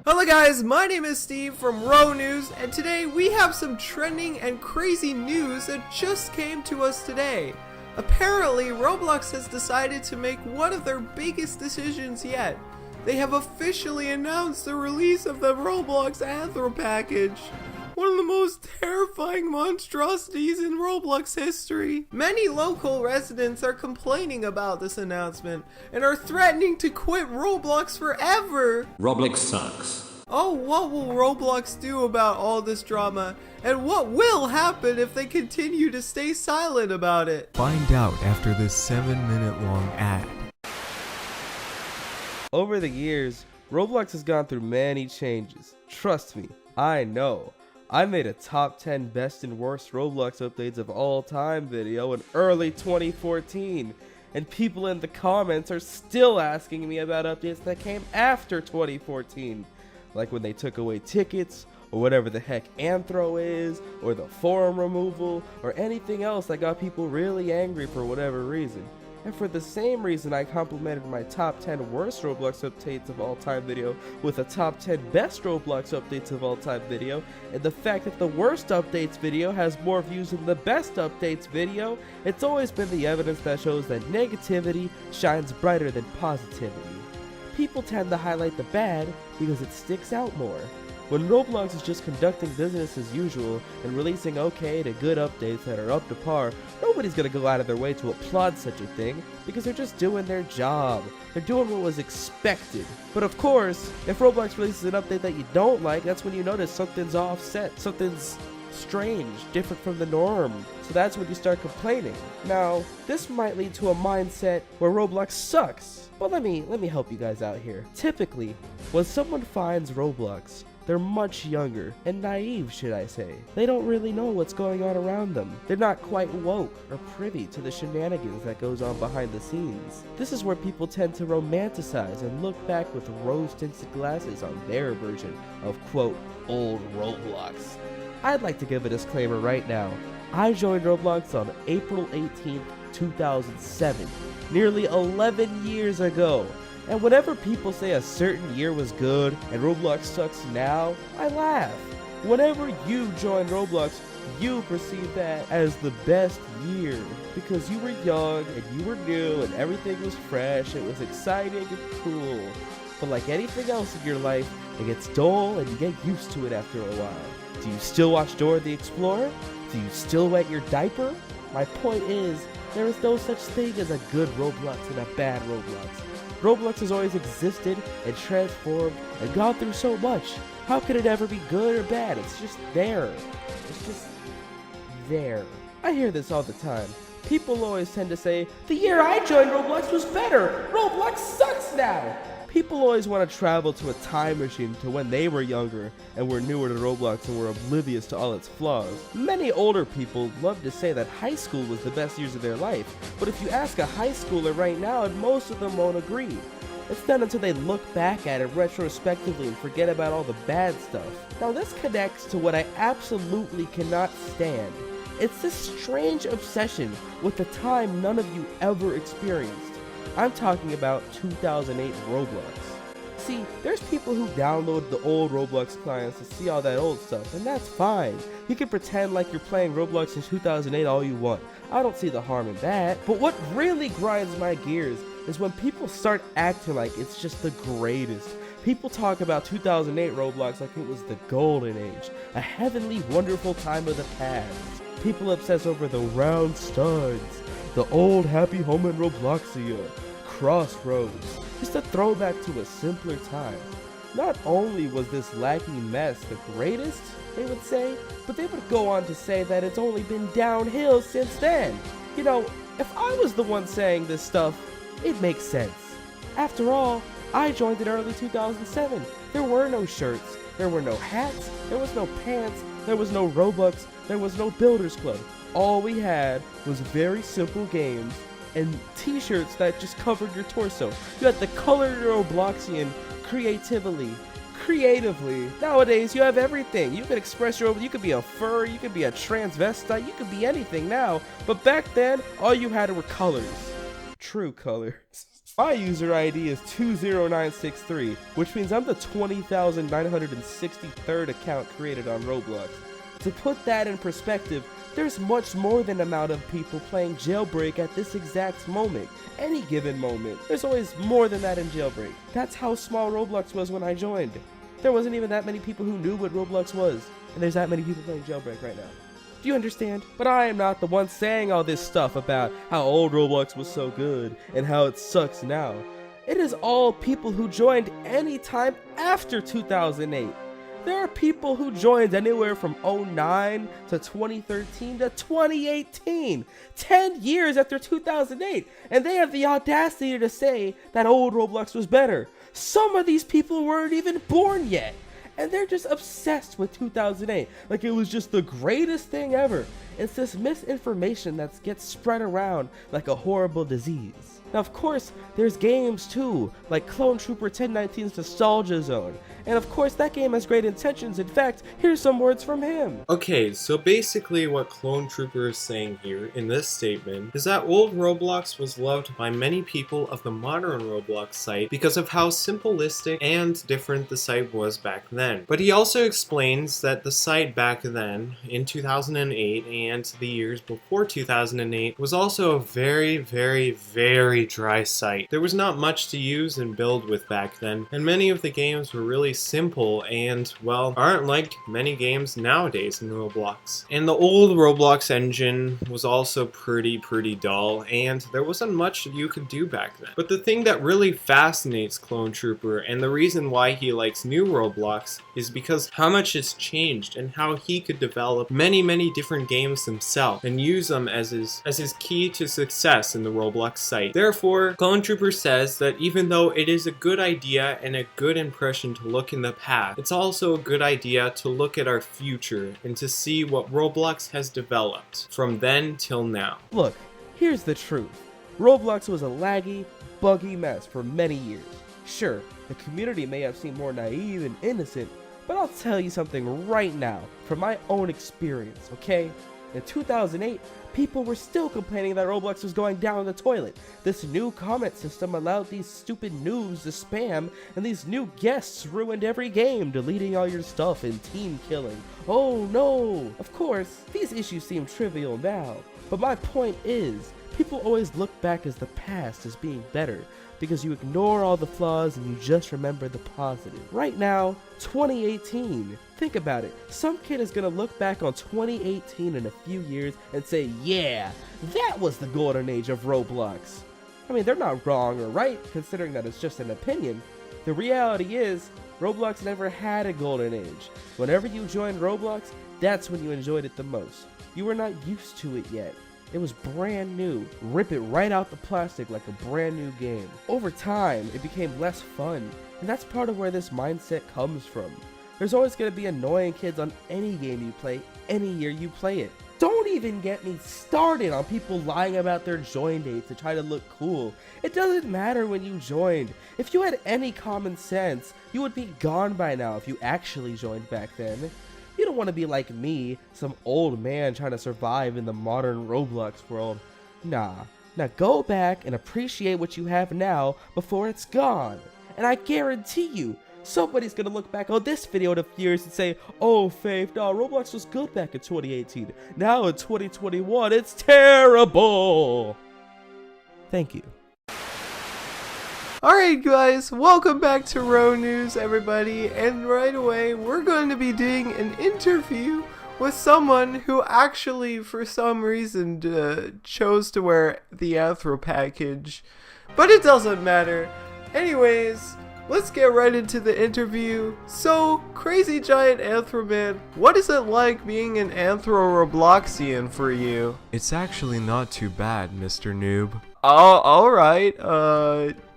Hello guys, my name is Steve from Ro News, and today we have some trending and crazy news that just came to us today. Apparently, Roblox has decided to make one of their biggest decisions yet. They have officially announced the release of the Roblox Anthem package. One of the most terrifying monstrosities in Roblox history. Many local residents are complaining about this announcement and are threatening to quit Roblox forever. Roblox sucks. Oh, what will Roblox do about all this drama? And what will happen if they continue to stay silent about it? Find out after this 7-minute long ad. Over the years, Roblox has gone through many changes. Trust me, I know. I made a top 10 best and worst Roblox updates of all time video in early 2014, and people in the comments are still asking me about updates that came after 2014, like when they took away tickets, or whatever the heck Anthro is, or the forum removal, or anything else that got people really angry for whatever reason. And for the same reason I complimented my top 10 worst Roblox updates of all time video with a top 10 best Roblox updates of all time video, and the fact that the worst updates video has more views than the best updates video, it's always been the evidence that shows that negativity shines brighter than positivity. People tend to highlight the bad because it sticks out more. When Roblox is just conducting business as usual and releasing okay to good updates that are up to par, nobody's gonna go out of their way to applaud such a thing because they're just doing their job. They're doing what was expected. But of course, if Roblox releases an update that you don't like, that's when you notice something's offset, something's strange, different from the norm. So that's when you start complaining. Now, this might lead to a mindset where Roblox sucks. But let me help you guys out here. Typically, when someone finds Roblox, they're much younger, and naive, should I say. They don't really know what's going on around them. They're not quite woke or privy to the shenanigans that goes on behind the scenes. This is where people tend to romanticize and look back with rose-tinted glasses on their version of, quote, old Roblox. I'd like to give a disclaimer right now. I joined Roblox on April 18th, 2007, nearly 11 years ago. And whenever people say a certain year was good and Roblox sucks now, I laugh. Whenever you joined Roblox, you perceive that as the best year because you were young and you were new and everything was fresh, it was exciting and cool. But like anything else in your life, it gets dull and you get used to it after a while. Do you still watch Dora the Explorer? Do you still wet your diaper? My point is, there is no such thing as a good Roblox and a bad Roblox. Roblox has always existed and transformed and gone through so much. How could it ever be good or bad? It's just there. It's just there. I hear this all the time. People always tend to say, the year I joined Roblox was better. Roblox sucks now. People always want to travel to a time machine to when they were younger and were newer to Roblox and were oblivious to all its flaws. Many older people love to say that high school was the best years of their life, but if you ask a high schooler right now, most of them won't agree. It's not until they look back at it retrospectively and forget about all the bad stuff. Now this connects to what I absolutely cannot stand. It's this strange obsession with the time none of you ever experienced. I'm talking about 2008 Roblox. See, there's people who download the old Roblox clients to see all that old stuff, and that's fine. You can pretend like you're playing Roblox in 2008 all you want. I don't see the harm in that. But what really grinds my gears is when people start acting like it's just the greatest. People talk about 2008 Roblox like it was the golden age, a heavenly, wonderful time of the past. People obsess over the round studs, the old happy home in Robloxia, Crossroads, just a throwback to a simpler time. Not only was this lacking mess the greatest, they would say, but they would go on to say that it's only been downhill since then. You know, if I was the one saying this stuff, it makes sense. After all, I joined in early 2007. There were no shirts, there were no hats, there was no pants, there was no Robux, there was no Builders Club. All we had was very simple games and t-shirts that just covered your torso. You had to color your Robloxian creatively. Nowadays, you have everything. You can express your, you could be a furry, you could be a transvestite, you could be anything now. But back then, all you had were colors. True colors. My user ID is 20963, which means I'm the 20,963rd account created on Roblox. To put that in perspective, there's much more than the amount of people playing Jailbreak at this exact moment. Any given moment, there's always more than that in Jailbreak. That's how small Roblox was when I joined. There wasn't even that many people who knew what Roblox was, and there's that many people playing Jailbreak right now. Do you understand? But I am not the one saying all this stuff about how old Roblox was so good and how it sucks now. It is all people who joined any time after 2008. There are people who joined anywhere from 09 to 2013 to 2018, 10 years after 2008, and they have the audacity to say that old Roblox was better. Some of these people weren't even born yet. And they're just obsessed with 2008, like it was just the greatest thing ever. It's this misinformation that gets spread around like a horrible disease. Now, of course, there's games too, like Clone Trooper 1019's Nostalgia Zone. And of course, that game has great intentions. In fact, here's some words from him. Okay, so basically what Clone Trooper is saying here in this statement is that old Roblox was loved by many people of the modern Roblox site because of how simplistic and different the site was back then. But he also explains that the site back then, in 2008 and the years before 2008, was also a very, very, very dry site. There was not much to use and build with back then, and many of the games were really simple and, well, aren't like many games nowadays in Roblox. And the old Roblox engine was also pretty dull, and there wasn't much you could do back then. But the thing that really fascinates Clone Trooper, and the reason why he likes new Roblox, is because how much has changed and how he could develop many different games himself and use them as his key to success in the Roblox site. Therefore, Clone Trooper says that even though it is a good idea and a good impression to look in the past, it's also a good idea to look at our future and to see what Roblox has developed from then till now. Look, here's the truth. Roblox was a laggy, buggy mess for many years. Sure, the community may have seemed more naive and innocent, but I'll tell you something right now from my own experience, okay? In 2008, people were still complaining that Roblox was going down the toilet. This new comment system allowed these stupid noobs to spam, and these new guests ruined every game, deleting all your stuff and team killing. Oh no! Of course, these issues seem trivial now, but my point is, people always look back as the past as being better, because you ignore all the flaws and you just remember the positive. Right now, 2018, think about it. Some kid is gonna look back on 2018 in a few years and say, yeah, that was the golden age of Roblox. I mean, they're not wrong or right, considering that it's just an opinion. The reality is, Roblox never had a golden age. Whenever you joined Roblox, that's when you enjoyed it the most. You were not used to it yet. It was brand new. Rip it right out the plastic like a brand new game. Over time, it became less fun, and that's part of where this mindset comes from. There's always going to be annoying kids on any game you play, any year you play it. Don't even get me started on people lying about their join dates to try to look cool. It doesn't matter when you joined. If you had any common sense, you would be gone by now if you actually joined back then. You don't want to be like me, some old man trying to survive in the modern Roblox world. Nah. Now go back and appreciate what you have now before it's gone. And I guarantee you, somebody's gonna look back on this video in a few years and say, oh Fave, no, Roblox was good back in 2018. Now in 2021, it's terrible. Thank you. Alright guys, welcome back to Ro News everybody, and right away we're going to be doing an interview with someone who actually for some reason chose to wear the Anthro package, but it doesn't matter. Anyways, let's get right into the interview. So, Crazy Giant Anthro Man, what is it like being an Anthro Robloxian for you? It's actually not too bad, Mr. Noob. Oh, alright.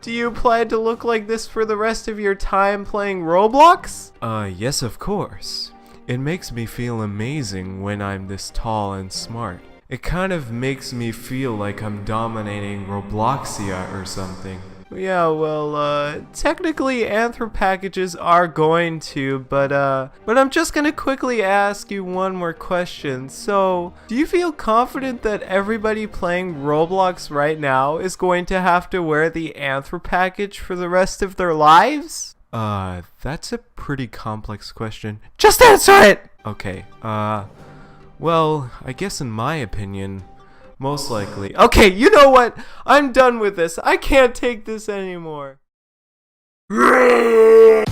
Do you plan to look like this for the rest of your time playing Roblox? Yes, of course. It makes me feel amazing when I'm this tall and smart. It kind of makes me feel like I'm dominating Robloxia or something. Yeah, well, technically Anthrop packages are going to, but I'm just gonna quickly ask you one more question. So, do you feel confident that everybody playing Roblox right now is going to have to wear the Anthrop package for the rest of their lives? That's a pretty complex question. Just answer it! Okay, well, I guess in my opinion, most likely. Okay, you know what? I'm done with this. I can't take this anymore. In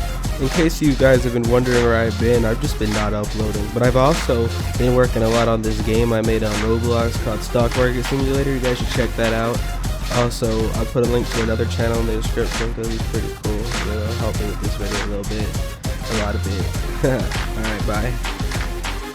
case you guys have been wondering where I've been, I've just been not uploading. But I've also been working a lot on this game I made on Roblox called Stock Market Simulator. You guys should check that out. Also, I put a link to another channel in the description because it's pretty cool. You know, helping with this video a little bit. A lot of it. Alright, bye.